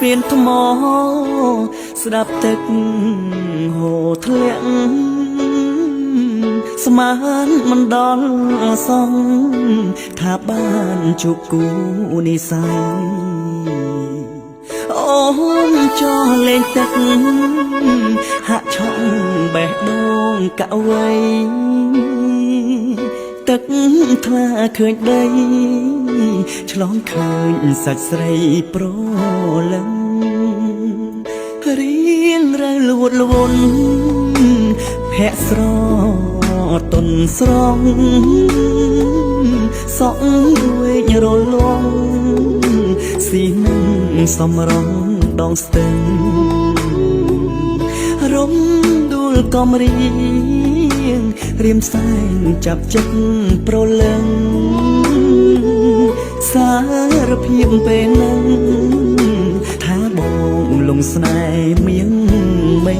រៀនថ្មស្ដាប់ទឹកហូរធ្លាក់ស្មានមិនដល់សងថាបានជួបគូនិស័យអូនចោះលេងទឹកហាក់ឆក់បេះដូងកៅវៃទឹកថ្លាឃើញដីឆ្លងឃើញសាច់ស្រីប្រលឹងរៀងរើលួតលវន់ភ័ក្រស្រទន់ស្រងសក់វែងរលងស៊ីនឹងសំរងដងស្ទឹងរំដួលកំរៀងរៀមសែងចាប់ចិត្តប្រលឹងសារភាពពេលនឹងថាបងលងស្នេហ៍មៀងមេ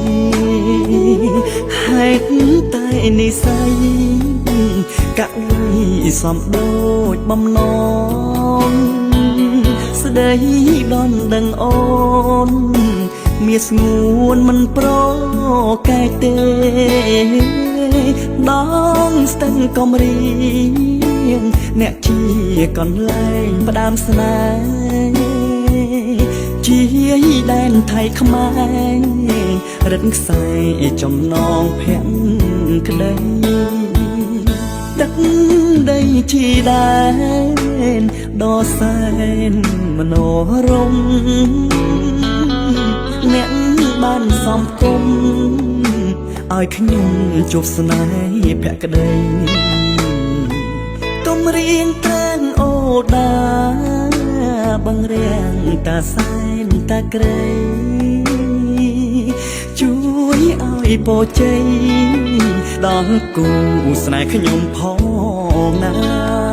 ហេតុតែនិស័យកៅវៃសំដូចបំណងស្ដីដនដឹងអូនមានស្ងួនមិនប្រកែកទេដងស្ទឹងកំរៀងអ្នកជាកន្លែងផ្ដាំស្នេហ៍ជាដែនថៃខ្មែររឹតខ្សែចំណងភ័ក្រក្ដីទឹកដីជាដែនដ៏សែនមនោរម្យអ្នកបានសំគុំឲ្យខ្ញុំជួបស្នេហ៍ភក្តីកុំរៀងតានអូដាបង្រៀងតាសែនតាក្រៃជួយឲ្យពរជ័យដល់គូស្នេហ៍ខ្ញុំផងណា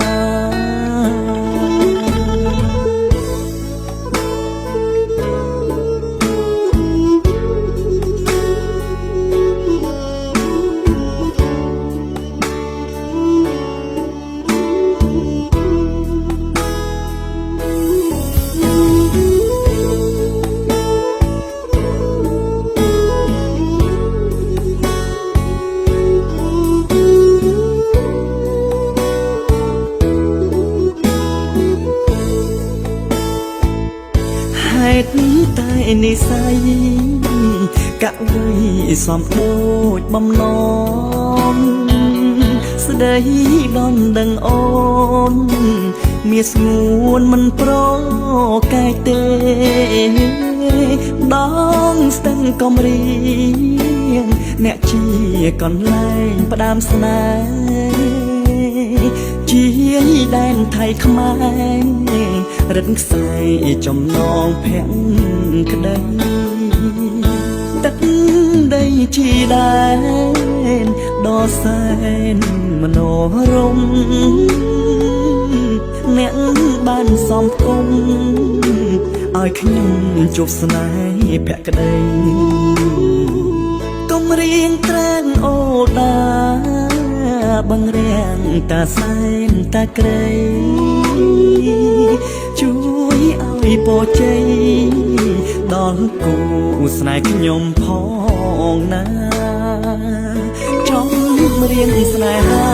ហេតុតែនិស័យកៅវៃសំដូចបំណងស្ដីដនដឹងអូនមានស្ងួនមិនប្រកែកទេដងស្ទឹងកំរៀងអ្នកជាកន្លែងផ្ដាំស្នេហ៍ជាដែនថៃខ្មែររឹតខ្សែចំណងភ័ក្រក្ដីទឹកដីជាដែនដ៏សែនមនោរម្យអ្នកបានសំគុំឲ្យខ្ញុំជួបស្នេហ៍ភក្តីកុំរៀងត្រានអូដាបង្រៀងតាសែនតាក្រៃជួយឲ្យពរជ័យដល់គូស្នេហ៍ខ្ញុំផងណាចង់រៀនស្នេហា